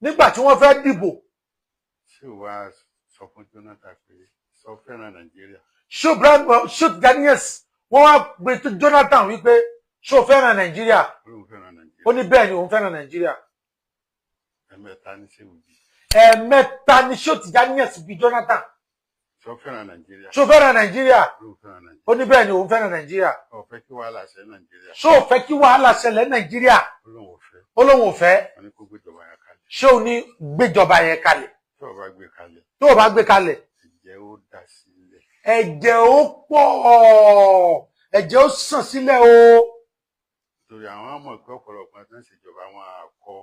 nígbà tí wọ́n fẹ́ dìbò. ṣé o wá sọ fún Jonathan pé sọ fẹ́ràn Nàìjíríà. ṣó Ghanaians wọ́n wá gbé tó Jonathan wípé ṣó fẹ́ràn Nàìjíríà. ó ní bẹ́ẹ̀ ni òun fẹ́ràn Nàìjíríà. ẹ̀mẹ́ta ní ṣé òbí. ẹ̀mẹ́ta ni ṣó Ghanaians bí Jonathan. ṣó fẹ́ràn Nàìjíríà. ṣó fẹ́ràn Nàìjíríà. ó ní bẹ́ẹ̀ ni òun fẹ́ràn Nàìjíríà. ó fẹ́ kí wàhálà ṣẹlẹ̀ Nàìjíríà. ṣó fẹ́ kí wàhálà ṣẹlẹ̀ Nàìjíríà. ó lóun ò fẹ́. ṣé o ní gbéjọba yẹn kalẹ̀. tó o bá gbé kalẹ̀. tó o bá gbé kalẹ̀. ẹ̀jẹ̀ ó dà sílẹ̀. ẹ̀jẹ̀ ó pọ̀ ẹ̀jẹ̀ ó sàn sílẹ̀ o. torí àwọn ọmọ ìpẹ́ ọ̀pọ̀lọpọ̀ tó ń ṣèjọba wọn àkọ́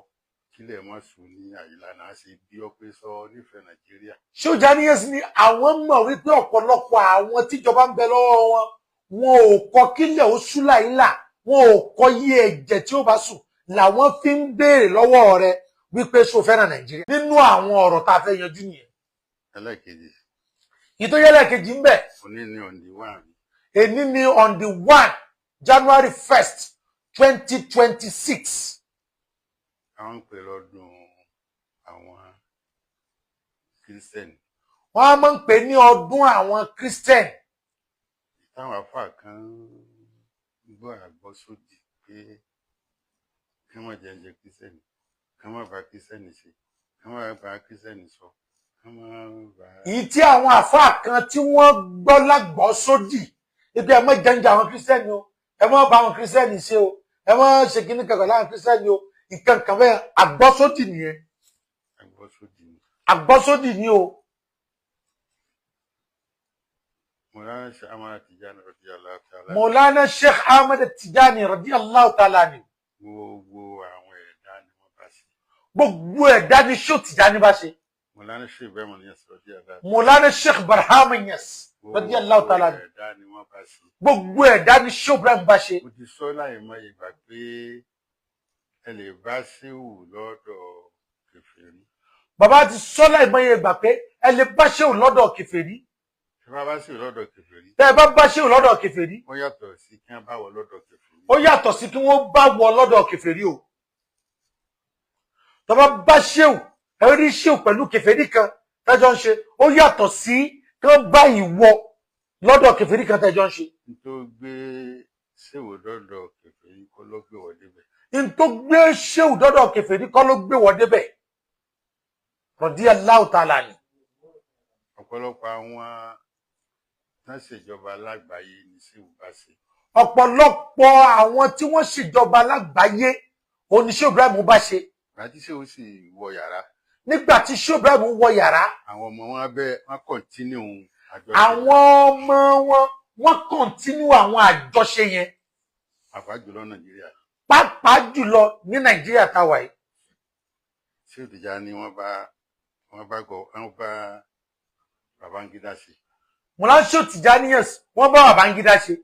kílẹ̀ mọ́ sùn ní àyílá náà ṣe bí ọ pé sọ nífẹ̀ẹ́ Nàìjíríà. ṣé o Ghanaians ni àwọn mọ̀ wípé ọ̀pọ̀lọpọ̀ àwọn tíjọba ń bẹ lọ́wọ́ wọn ò kọ kílẹ̀ ó sú láìlà wọn ò kọ iye ẹ̀jẹ̀ tí ó bá sùn làwọn fi ń béèrè lọ́wọ́ rẹ wípé ṣó fẹ́ràn Nàìjíríà. nínú àwọn ọ̀rọ̀ tá a fẹ́ yanjú nìyẹn. ẹlẹ́kejì. ìtòyẹ́lẹ́kejì ń bẹ. òní ni on the 1. èní ni on the 1 January 1st 2026. àwọn ń pè lọ́dún àwọn Kírísítẹ́nì. wọ́n á máa ń pè ní ọdún àwọn Kírísítẹ́nì. táwọn afá kan gbọ́ àgbọ́sódì pé kí wọ́n jẹ́ Kírísítẹ́nì kí wọ́n bá Kírísítẹ́nì ṣe kí wọ́n bá Kírísítẹ́nì sọ kí wọ́n bá. èyí tí àwọn afá kan tí wọ́n gbọ́ lágbọ́sódì ibi ẹ má jẹ́njẹ́ àwọn Kírísítẹ́nì o ẹ má bá àwọn Kírísítẹ́nì ṣe o ẹ má ṣe kíní kankan láwọn Kírísítẹ́nì o ìkankan bẹ́ẹ̀ àgbọ́sódì nìyẹn. àgbọ́sódì ni o. Mọ̀lánà Sheikh Ahmed Tijani radiyallahu ta'ala ni. gbogbo àwọn ẹ̀dá ni wọ́n bá ṣe. gbogbo ẹ̀dá ni ṣó Tijani bá ṣe. Mọ̀lánà Sheikh Ibrahim Niass radiyallahu. Mọ̀lánà Sheikh Ibrahim Niass radiyallahu ta'ala ni. ẹ̀dá ni wọ́n bá ṣe. gbogbo ẹ̀dá ni ṣó Ibrahim bá ṣe. mo ti sọ láì mọ ìgbà pé ẹ lè bá ṣéwù lọ́dọ̀ kèfèrí. bàbá ti sọ láì mọ ìgbà pé ẹ lè bá ṣéwù lọ́dọ̀ kèfèrí. tí wọ́n bá ṣéwù lọ́dọ̀ kèfèrí. tẹ́ ẹ bá ṣéwù lọ́dọ̀ kèfèrí. ó yàtọ̀ sí kí wọ́n bá wọ lọ́dọ̀ kèfèrí. ó yàtọ̀ sí kí wọ́n bá wọ lọ́dọ̀ kèfèrí o. tó bá ṣéwù ẹ rí ṣéwù pẹ̀lú kèfèrí kan tẹ́jọ́ ń ṣe ó yàtọ̀ sí kí wọ́n bá ìwọ lọ́dọ̀ kèfèrí kan tẹ́jọ́ ń ṣe. tó gbé ṣéwù lọ́dọ̀ kèfèrí kọ́ ló gbé wọ débẹ̀. n tó gbé ṣéwù dọ́dọ̀ kèfèrí kọ́ ló gbé wọ débẹ̀. radiyallahu ta'ala ni. ọ̀pọ̀lọpọ̀ àwọn tán ṣèjọba lágbàáyé ní ṣéwù bá ṣe. ọ̀pọ̀lọpọ̀ àwọn tí wọ́n ṣèjọba lágbàáyé oníṣẹ́ Ibrahim bá ṣe. ìgbà tí ṣéwù sì wọ yàrá. nígbà tí ṣéwù Ibrahim wọ yàrá. àwọn ọmọ wọn kọ̀ntínú àjọṣe. àwọn ọmọ wọn kọ̀ntínú àwọn àjọṣe yẹn. pàápàá jùlọ Nàìjíríà. pàápàá jùlọ ní Nàìjíríà táwa yìí. Ṣéwù Tìjàní wọ́n bá Babangida ṣe. Mọ̀lánà Sheikh Tijani wọ́n bá Babangida ṣe.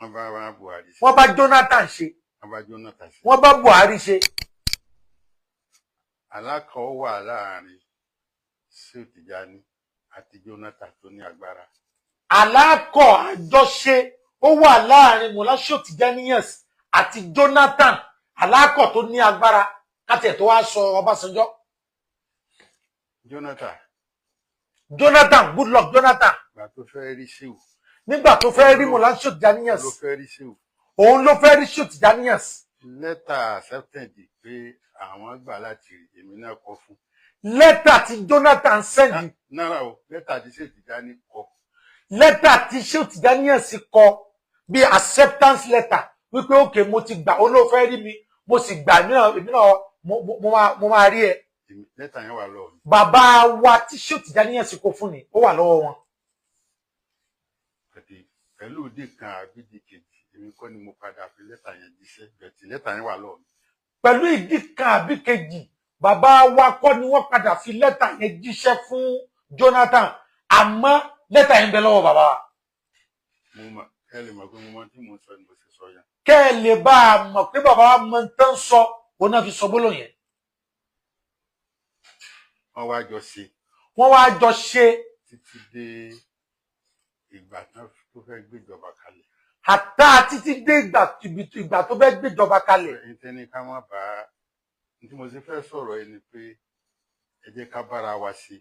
wọ́n bá Buhari ṣe. wọ́n bá Jonathan ṣe. wọ́n bá Buhari ṣe. alákọ̀ọ́ wà láàrin Ṣéwù Tìjàní àti Jonathan tó ní agbára. alákọ̀ àjọṣe ó wà láàrin Mọ̀lánà Sheikh Tijani àti Jonathan alákọ̀ tó ní agbára káti tó wá sọ Ọbásanjọ́. Jonathan Goodluck Jonathan. ìgbà tó fẹ́ rí Ṣéwù. nígbà tó fẹ́ rí Mọ̀lánà Sheikh Tijani òun ló fẹ́ rí Sheikh Tijani. lẹ́tà accepted pé àwọn gbà láti rí èmi náà kọ fún. lẹ́tà tí Jonathan sẹ́ndì. náírà o lẹ́tà tí Sheikh Tijani kọ. lẹ́tà tí Sheikh Tijani kọ bí acceptance letter wípé òkè mo ti gbà ó ló fẹ́ rí mi mo sì gbà èmi náà mo máa rí ẹ. lẹ́tà yẹn wà lọ́wọ́ mi. bàbá wa tí Sheikh Tijani kọ fún ni ó wà lọ́wọ́ wọn. pẹ̀lú ìdí kan àbí ìdí kejì èmi kọ́ ni mo padà fi lẹ́tà yẹn jíṣẹ́ bẹ̀tì lẹ́tà yẹn wà lọ́wọ́ mi. pẹ̀lú ìdí kan àbí kejì bàbá wa kọ́ ni wọ́n padà fi lẹ́tà yẹn jíṣẹ́ fún Jonathan àmọ́ lẹ́tà yẹn bẹ lọ́wọ́ bàbá wa. ẹ lè mọ̀ pé mo mọ tí mo sọ ni mo sì sọ yẹn. kẹ́ ẹ lè bá a mọ̀ pé bàbá wa mọ tán sọ òun náà fi sọ gbólóhùn yẹn. wọ́n wá jọ ṣe. títí dé ìgbà tó fẹ́ gbéjọba kalẹ̀. àtà títí dé ìgbà tó fẹ́ gbéjọba kalẹ̀. ẹni tẹ́ni ká má bá tí mo ti fẹ́ sọ̀rọ̀ yìí ni pé ẹ jẹ́ ká bára wa ṣe.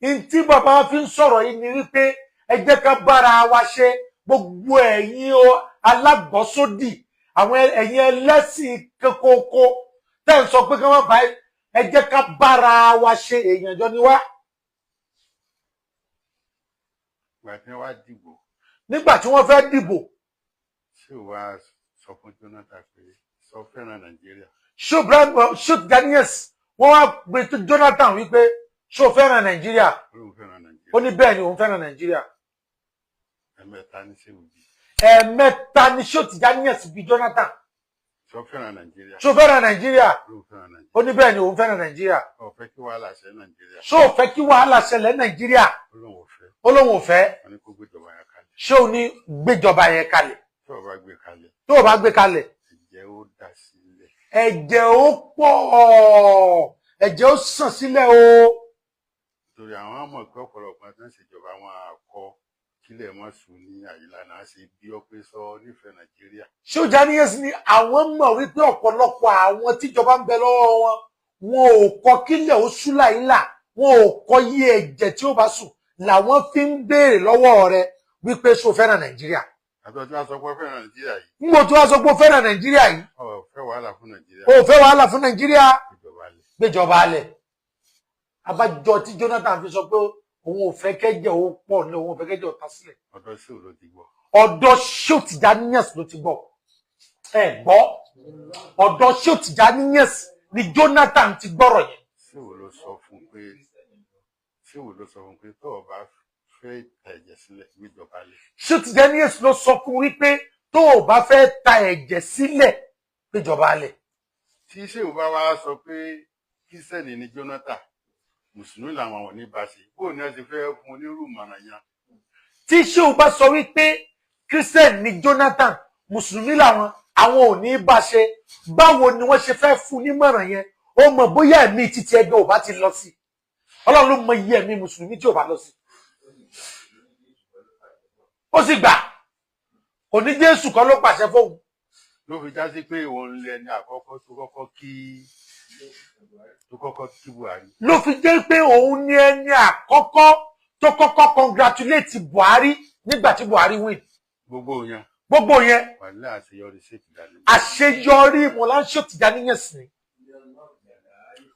Ntí bàbá fi ń sọ̀rọ̀ yìí ni wípé ẹ jẹ́ ká bára wa ṣe, gbogbo ẹ̀yin alágbọ́sódì, àwọn ẹ̀yin ẹlẹ́sìn kókókó tẹ́ ń sọ pé kí wọ́n bá ẹ jẹ́ ká bára wa ṣe, èèyàn jọ ni wá. Ìgbà tí wọ́n wá dìbò, Nígbà tí wọ́n fẹ́ dìbò, ṣé ò wá sọ fún Jonathan pé sọ fẹ́ràn Nàìjíríà? Ṣó Daniels wọ́n wá gbé tó Jonathan wípé ṣó fẹ́ràn Nàìjíríà? Olóhùn fẹ́ràn Nàìjíríà. Ó ní bẹ́ẹ̀ ni òun fẹ́ràn Nàìjíríà. Ẹ̀mẹ́ta ní ṣé òbí. Ẹ̀ẹ̀mẹ́ta ni ṣó Daniels bí Jonathan. Sọ fẹ́ràn Nàìjíríà. Ṣó fẹ́ràn Nàìjíríà? Olóhùn fẹ́ràn Nàìjíríà. Ó ní bẹ́ẹ̀ ni òun fẹ́ràn Nàìjíríà. Ó fẹ́ kí wàhálà ṣẹ Nàìjíríà. Ṣó fẹ́ kí wàhálà ṣẹlẹ̀ Nàìjíríà? Olóhùn ò fẹ́. Ó lóun ò fẹ́. Wọ́n ní kó gbéjọba yẹn kalẹ̀. Ṣé o ní gbéjọba yẹn kalẹ̀? Tí ó bá gbé kalẹ̀, Tó o bá gbé kalẹ̀, ẹ̀jẹ̀ ó dà sílẹ̀. ẹ̀jẹ̀ ó pọ̀, ẹ̀jẹ̀ ó sàn sílẹ̀ o. Torí àwọn ọmọ ìpẹ́ ọ̀pọ̀lọpọ̀ tó ń ṣèjọba wọn àkọ́ kílẹ̀ mọ́ sùn ní àyílá náà ṣe bí ọ pé sọ nífẹ̀ẹ́ Nàìjíríà. Ṣó Daniels ni àwọn mọ̀ wípé ọ̀pọ̀lọpọ̀ àwọn tíjọba ń bẹ lọ́wọ́ wọn, wọn ò kọ kílẹ̀ ó sú láìlà, wọn ò kọ iye ẹ̀jẹ̀ tí ó bá sùn, làwọn fi ń béèrè lọ́wọ́ rẹ wípé ṣó fẹ́ràn Nàìjíríà. Àti ọjọ́ aṣọ pé fẹ́ràn Nàìjíríà yìí. Nígbà tí wọ́n sọ pé ó fẹ́ràn Nàìjíríà yìí, Ó fẹ́ wàhálà fún Nàìjíríà. ó fẹ́ wàhálà fún Nàìjíríà, Ìjọba lẹ̀. gbéjọba alẹ̀. Abájọ tí Jonathan fi sọ pé òun ò fẹ́ kẹ́jẹ̀ ó pọ̀ ní òun ò fẹ́ kẹ́jẹ̀ ó ta sílẹ̀. Ọ̀dọ̀ sí òun ló ti gbọ́. Ọ̀dọ̀ Ṣó Daniels ló ti gbọ́. Ẹ gbọ́, ọ̀dọ̀ Ṣó Daniels ni Jonathan ti gbọ́rọ̀ yẹn. Ṣé òun ló sọ fún pé tó o bá fẹ́ ẹ̀jẹ̀ sílẹ̀ gbéjọba lẹ̀? Ṣó Daniels ló sọ fún wípé tó o bá fẹ́ ta ẹ̀jẹ̀ sílẹ̀ gbéjọba alẹ̀. Tí ṣé òun bá wá sọ pé Kírísítẹ́nì ni Jonathan, Mùsùlùmí làwọn ò ní bá ṣe, bóò ni wọ́n ti fẹ́ fún onírúurú yẹn? Tí Ṣó bá sọ wípé Christian ni Jonathan, Mùsùlùmí làwọn, àwọn ò ní bá ṣe, báwo ni wọ́n ṣe fẹ́ fún nímọ̀ràn yẹn? Ó mọ̀ bóyá ẹ̀mí títí ẹgbẹ́ ò bá ti lọ sí. Ọlọ́run ló mọ iye ẹ̀mí Mùsùlùmí tí ò bá lọ sí. Ó sì gbà, kò ní Jésù kan ló pàṣẹ fóun. Ló fi já sí pé òun lẹ ní àkọ́kọ́ tó kọ́kọ́ kí Buhari. Ló fi jẹ́ pé òun ni ẹni àkọ́kọ́ tó kọ́kọ́ congratulate Buhari nígbà tí Buhari win. Gbogbo yẹn. Gbogbo yẹn. Wàlẹ́ àṣeyọrí Ṣó Daniels. Àṣeyọrí Mọ̀lá Ṣó Daniels ni.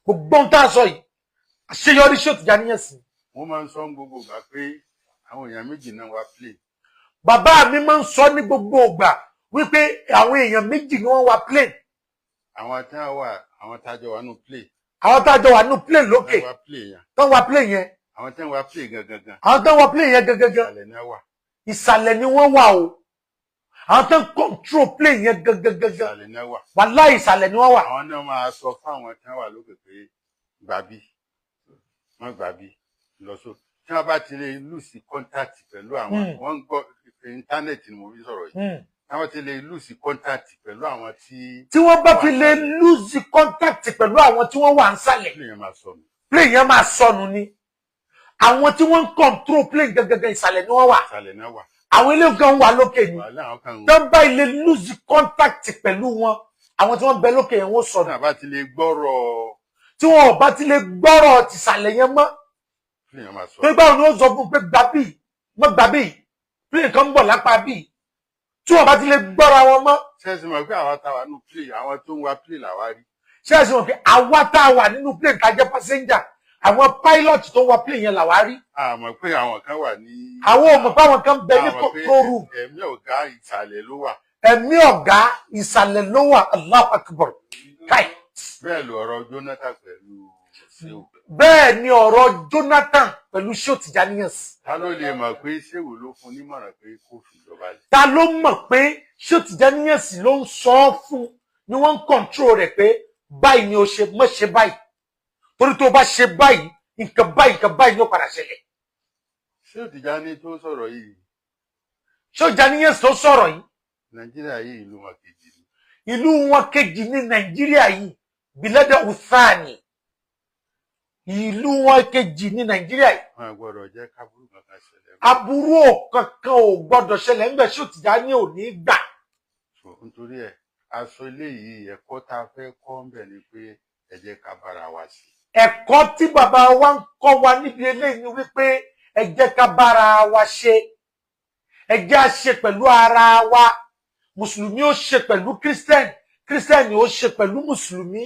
Gbogbo ohun tá a sọ yìí, àṣeyọrí Ṣó Daniels ni. Wọ́n máa ń sọ gbogbo ìgbà pé àwọn èèyàn méjì náà wá play. Bàbá mi máa ń sọ ní gbogbo ìgbà wípé àwọn èèyàn méjì ni wọ́n wá plane. Àwọn tájọ wà nù play. Àwọn tájọ wà nù plane lókè. Tán wá plane yẹn. Àwọn tán wá play gangan. Àwọn tán wá plane yẹn gangan. Ìsàlẹ̀ náà wà. Ìsàlẹ̀ ni wọ́n wà o. Àwọn tán control plane yẹn gangan. Ìsàlẹ̀ náà wà. Wàláhì ìsàlẹ̀ ni wọ́n wà. Àwọn náà máa sọ fáwọn tán wà lókè pé gbàbí, wọ́n gbàbí lọ sóò. Tí wọ́n bá ti lè lùsì kọ́ńtàtì pẹ̀lú àwọn, wọ́n ń gbọ́ íńtánẹ́ẹ̀tì ni mo fi sọ̀rọ̀ yìí. Àwọn ti lè lùsì kọ́ńtàtì pẹ̀lú àwọn tí wọ́n bá fi lè lùsì kọ́ńtàtì pẹ̀lú àwọn tí wọ́n wà ń sàlẹ̀. Plane yẹn máa sọnù ni. Àwọn tí wọ́n ń control plane gangan ìsàlẹ̀ ni wọ́n wà. Ìsàlẹ̀ náà wà. Àwọn ilé gan wà lókè ni. Tó ń bá ilé lùsì kọ́ńtàtì pẹ̀lú wọn, àwọn tí wọ́n bẹ lókè yẹn wọ́n sọnù. Tí wọ́n bá ti lè gbọ́rọ̀. Tí wọ́n ò bá ti lè gbọ́rọ̀ tìsàlẹ̀ yẹn mọ́. Pé báwo ni ó sọ fún pé gbà bíi, mọ́ gbà bíi, plane kan ń bọ̀ lápá bíi. Tí wọ́n bá ti lè gbọ́ra wọn mọ́. Ṣé ẹ mọ̀ pé àwa tá wà nínú plane, àwọn tó ń wa plane làwa rí. Ṣé ẹ mọ̀ pé àwa tá wà nínú plane tá jẹ́ passenger, àwọn pilot tó ń wa plane yẹn làwa rí. A mọ̀ pé àwọn kan wà ní. Àwọn ò mọ̀ pé àwọn kan bẹ ní control room. Ẹ̀mí ọ̀gá ìsàlẹ̀ ló wà. Ẹ̀mí ọ̀gá ìsàlẹ̀ ló wà. Allahu Akbar. Káì. Bẹ́ẹ̀ lọ ọ̀rọ̀ Jonathan pẹ̀lú Ṣéwù. Bẹ́ẹ̀ ni ọ̀rọ̀ Jonathan pẹ̀lú Ṣó Daniels. Ta ló lè mọ̀ pé Ṣéwù ló fún nímọ̀ràn pé kó fi ìjọba lẹ̀? Ta ló mọ̀ pé Ṣó Daniels ló ń sọ fún ni wọ́n ń control rẹ̀ pé báyìí ni o ṣe mọ́ ṣe báyìí. Torí tó bá ṣe báyìí, nǹkan báyìí ló padà ṣẹlẹ̀. Ṣó Daniels tó sọ̀rọ̀ yìí. Ṣó Daniels tó sọ̀rọ̀ yìí. Nàìjíríà yìí ìlú wọn kejì ni. Ìlú wọn kejì ní Nàìjíríà yìí. Bìlẹ́dẹ̀ Ùsáàní. Ìlú wọn kejì ní Nàìjíríà yìí. Wọn gbọ́dọ̀ jẹ́ kábúrú kankan ṣẹlẹ̀. Aburú kankan ò gbọ́dọ̀ ṣẹlẹ̀ ńgbà Ṣó Daniels ò ní gbà. Nítorí ẹ̀ aṣọ ilé yìí ẹ̀kọ́ tá a fẹ́ kọ́ ń bẹ̀ ni pé ẹ jẹ́ ká bára wa ṣe. ẹ̀kọ́ tí bàbá wa ń kọ́ wa níbi eléyìí ni wípé ẹ jẹ́ ká bára wa ṣe, ẹ jẹ́ á ṣe pẹ̀lú ara wa, mùsùlùmí ó ṣe pẹ̀lú kírísítẹ́nì, kírísítẹ́nì ó ṣe pẹ̀lú mùsùlùmí,